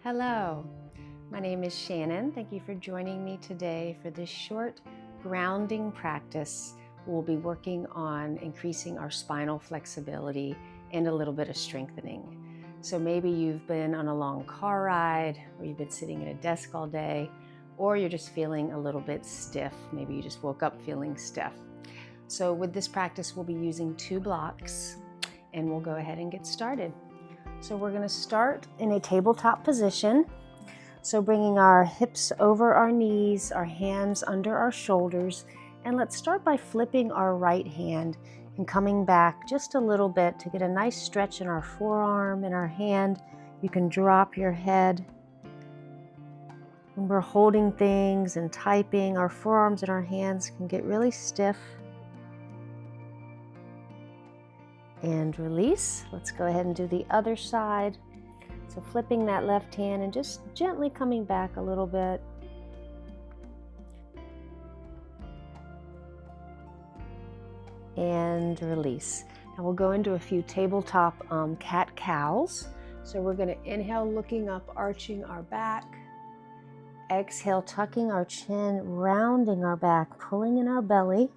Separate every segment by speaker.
Speaker 1: Hello, my name is Shannon. Thank you for joining me today for this short grounding practice. We'll be working on increasing our spinal flexibility and a little bit of strengthening. So maybe you've been on a long car ride, or you've been sitting at a desk all day, or you're just feeling a little bit stiff. Maybe you just woke up feeling stiff. So with this practice, we'll be using 2 blocks, and we'll go ahead and get started. So we're going to start in a tabletop position. So bringing our hips over our knees, our hands under our shoulders, and let's start by flipping our right hand and coming back just a little bit to get a nice stretch in our forearm and our hand. You can drop your head. When we're holding things and typing, our forearms and our hands can get really stiff. And release. Let's go ahead and do the other side. So flipping that left hand and just gently coming back a little bit. And release. Now we'll go into a few tabletop cat-cows. So we're going to inhale, looking up, arching our back. Exhale, tucking our chin, rounding our back, pulling in our belly.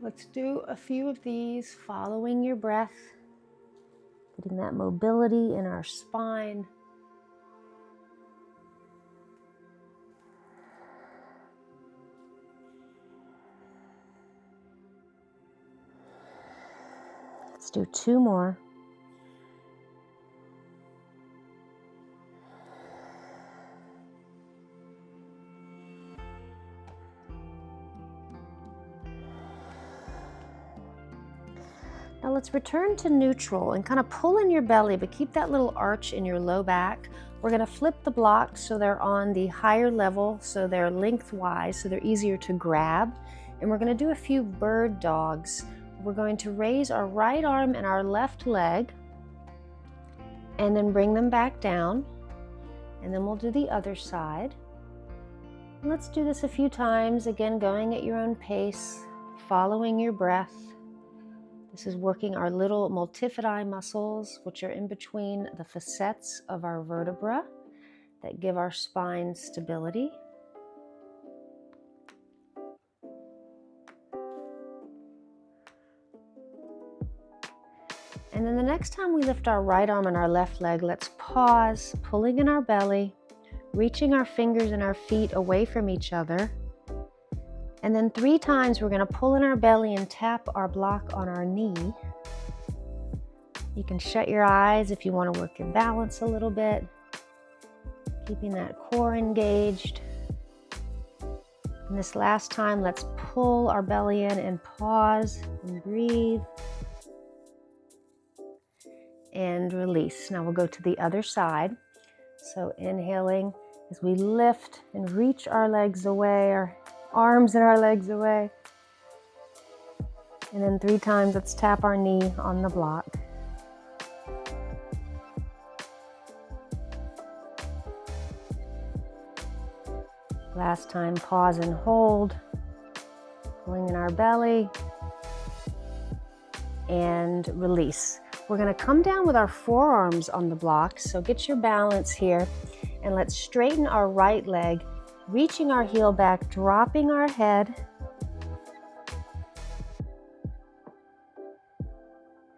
Speaker 1: Let's do a few of these, following your breath, getting that mobility in our spine. Let's do 2 more. Now let's return to neutral and kind of pull in your belly, but keep that little arch in your low back. We're going to flip the blocks so they're on the higher level, so they're lengthwise, so they're easier to grab. And we're going to do a few bird dogs. We're going to raise our right arm and our left leg, and then bring them back down. And then we'll do the other side. And let's do this a few times, again, going at your own pace, following your breath. This is working our little multifidi muscles, which are in between the facets of our vertebra that give our spine stability. And then the next time we lift our right arm and our left leg, let's pause, pulling in our belly, reaching our fingers and our feet away from each other. And then 3 times we're going to pull in our belly and tap our block on our knee. You can shut your eyes if you want to work your balance a little bit, keeping that core engaged. And this last time, let's pull our belly in and pause and breathe. And release. Now we'll go to the other side. So inhaling as we lift and reach our legs away, our arms and our legs away. And then 3 times, let's tap our knee on the block. Last time, pause and hold, pulling in our belly, and release. We're going to come down with our forearms on the block, so get your balance here, and let's straighten our right leg, reaching our heel back, dropping our head.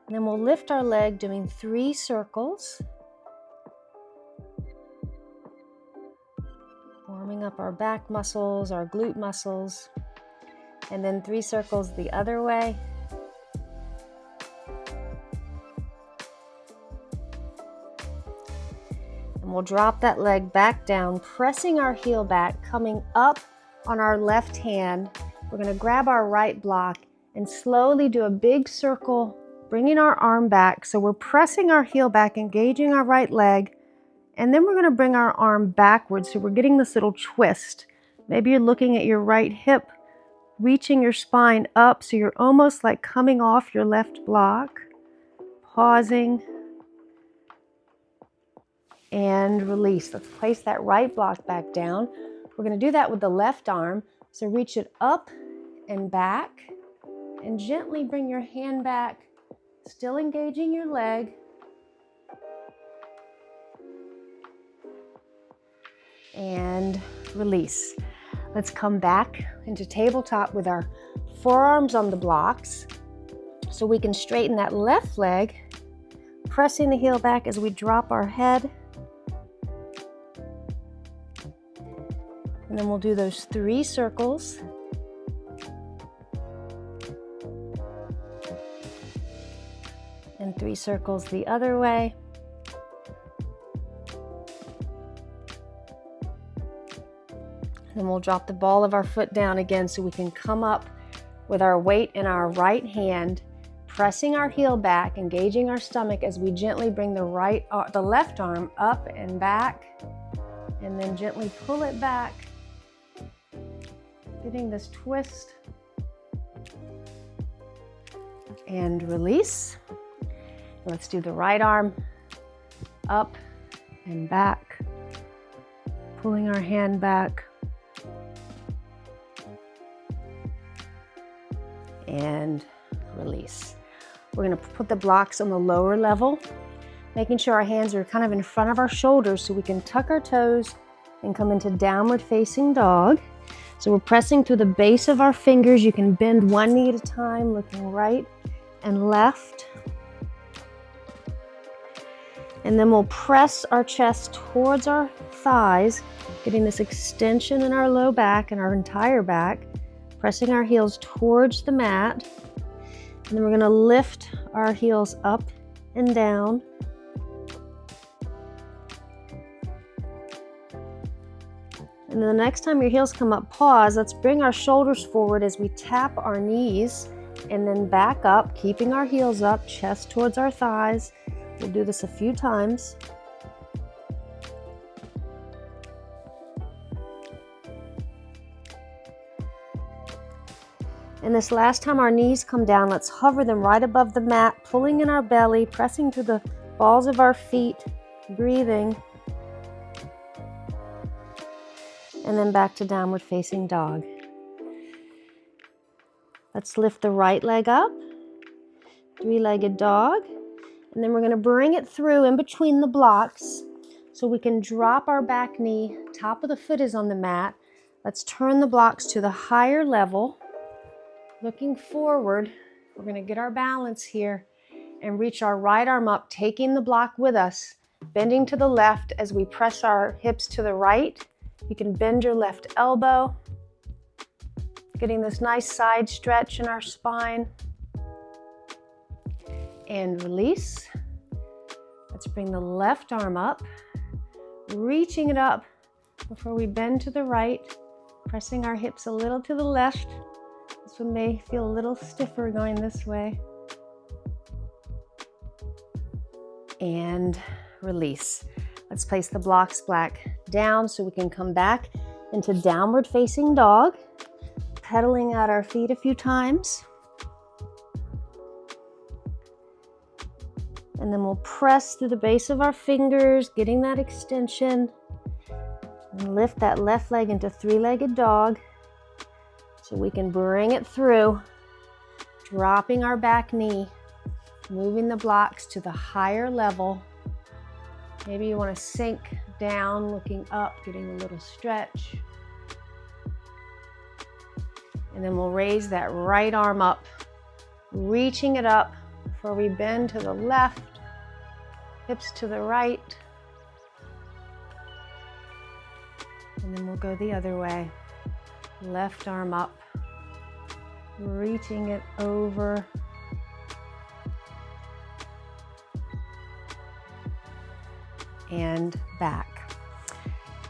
Speaker 1: And then we'll lift our leg, doing 3 circles. Warming up our back muscles, our glute muscles. And then 3 circles the other way. And we'll drop that leg back down, pressing our heel back, coming up on our left hand. We're going to grab our right block and slowly do a big circle, bringing our arm back. So we're pressing our heel back, engaging our right leg, and then we're going to bring our arm backwards. So we're getting this little twist. Maybe you're looking at your right hip, reaching your spine up, so you're almost like coming off your left block, pausing, and release. Let's place that right block back down. We're going to do that with the left arm. So reach it up and back, and gently bring your hand back, still engaging your leg. and release. Let's come back into tabletop with our forearms on the blocks so we can straighten that left leg, pressing the heel back as we drop our head. And then we'll do those 3 circles. And 3 circles the other way. Then we'll drop the ball of our foot down again so we can come up with our weight in our right hand, pressing our heel back, engaging our stomach as we gently bring the left arm up and back, and then gently pull it back, getting this twist, and release. Let's do the right arm up and back, pulling our hand back, and release. We're going to put the blocks on the lower level, making sure our hands are kind of in front of our shoulders so we can tuck our toes and come into downward facing dog. So we're pressing through the base of our fingers. You can bend one knee at a time, looking right and left. And then we'll press our chest towards our thighs, getting this extension in our low back and our entire back, pressing our heels towards the mat. And then we're going to lift our heels up and down. And then the next time your heels come up, pause. Let's bring our shoulders forward as we tap our knees and then back up, keeping our heels up, chest towards our thighs. We'll do this a few times. And this last time our knees come down, let's hover them right above the mat, pulling in our belly, pressing through the balls of our feet, breathing. And then back to downward facing dog. Let's lift the right leg up, 3-legged dog. And then we're going to bring it through in between the blocks so we can drop our back knee. Top of the foot is on the mat. Let's turn the blocks to the higher level. Looking forward, we're going to get our balance here and reach our right arm up, taking the block with us, bending to the left as we press our hips to the right. You can bend your left elbow, getting this nice side stretch in our spine. And release. Let's bring the left arm up, reaching it up before we bend to the right, pressing our hips a little to the left. This one may feel a little stiffer going this way. And release. Let's place the blocks back down so we can come back into downward facing dog, pedaling out our feet a few times. And then we'll press through the base of our fingers, getting that extension, and lift that left leg into 3-legged dog. So we can bring it through, dropping our back knee, moving the blocks to the higher level. Maybe you want to sink down, looking up, getting a little stretch. And then we'll raise that right arm up, reaching it up before we bend to the left, hips to the right. And then we'll go the other way. Left arm up, reaching it over. And back.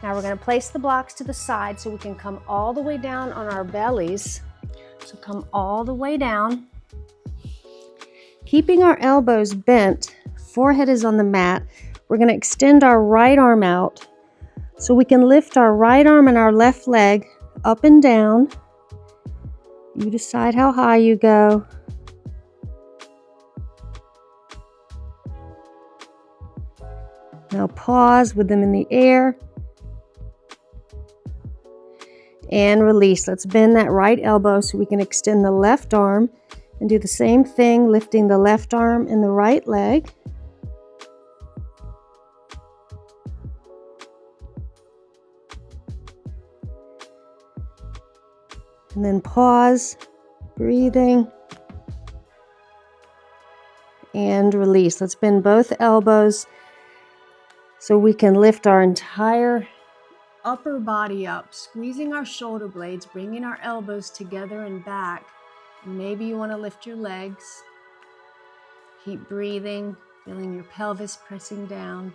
Speaker 1: Now we're going to place the blocks to the side so we can come all the way down on our bellies. So come all the way down. Keeping our elbows bent, forehead is on the mat. We're going to extend our right arm out so we can lift our right arm and our left leg up and down. You decide how high you go. Now pause with them in the air. And release. Let's bend that right elbow so we can extend the left arm and do the same thing, lifting the left arm and the right leg. And then pause, breathing, and release. Let's bend both elbows so we can lift our entire upper body up, squeezing our shoulder blades, bringing our elbows together and back. Maybe you want to lift your legs. Keep breathing, feeling your pelvis pressing down.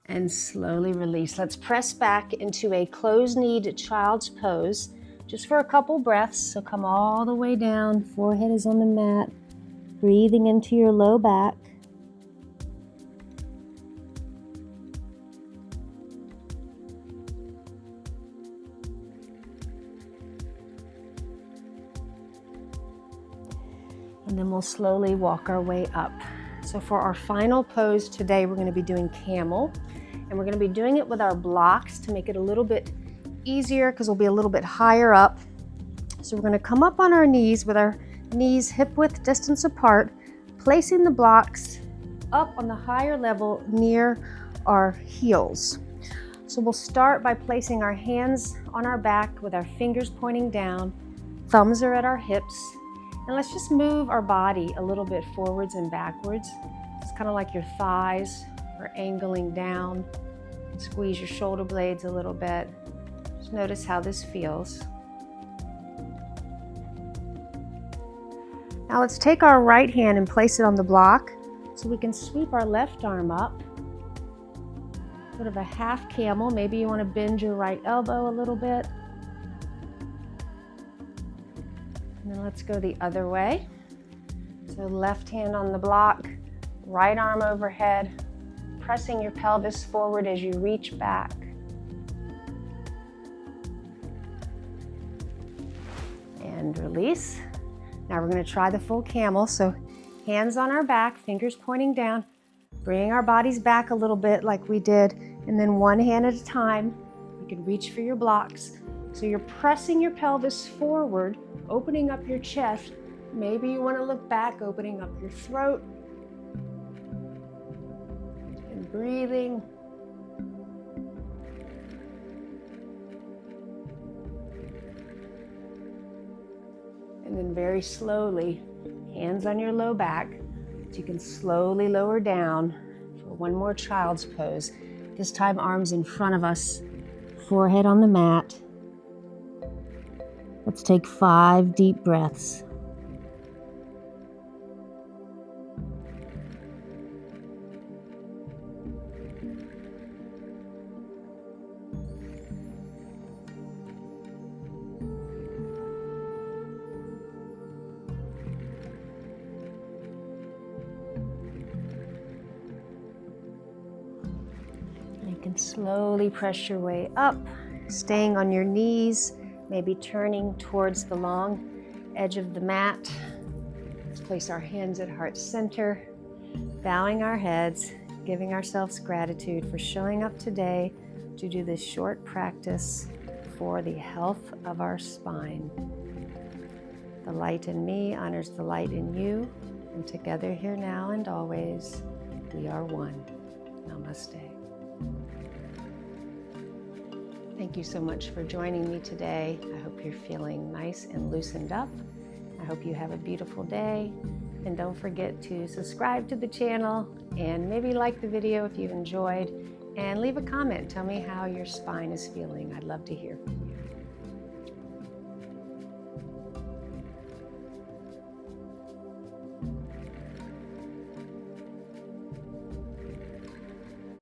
Speaker 1: And slowly release. Let's press back into a closed-kneed child's pose just for a couple breaths. So come all the way down, forehead is on the mat, breathing into your low back. And then we'll slowly walk our way up. So for our final pose today, we're going to be doing Camel. And we're going to be doing it with our blocks to make it a little bit easier because we'll be a little bit higher up. So we're going to come up on our knees with our knees hip-width distance apart, placing the blocks up on the higher level near our heels. So we'll start by placing our hands on our back with our fingers pointing down, thumbs are at our hips, and let's just move our body a little bit forwards and backwards. It's kind of like your thighs are angling down. Squeeze your shoulder blades a little bit. Just notice how this feels. Now let's take our right hand and place it on the block so we can sweep our left arm up. Sort of a half camel. Maybe you want to bend your right elbow a little bit. And then let's go the other way. So left hand on the block, right arm overhead, pressing your pelvis forward as you reach back. And release. Now we're going to try the full camel. So hands on our back, fingers pointing down, bringing our bodies back a little bit like we did, and then one hand at a time. You can reach for your blocks. So you're pressing your pelvis forward, opening up your chest. Maybe you want to look back, opening up your throat. And breathing. And then very slowly, hands on your low back, so you can slowly lower down for one more child's pose. This time arms in front of us, forehead on the mat. Let's take 5 deep breaths. You can slowly press your way up, staying on your knees, maybe turning towards the long edge of the mat. Let's place our hands at heart center, bowing our heads, giving ourselves gratitude for showing up today to do this short practice for the health of our spine. The light in me honors the light in you, and together here now and always, we are one. Namaste. Thank you so much for joining me today. I hope you're feeling nice and loosened up. I hope you have a beautiful day. And don't forget to subscribe to the channel and maybe like the video if you enjoyed, and leave a comment. Tell me how your spine is feeling. I'd love to hear from you.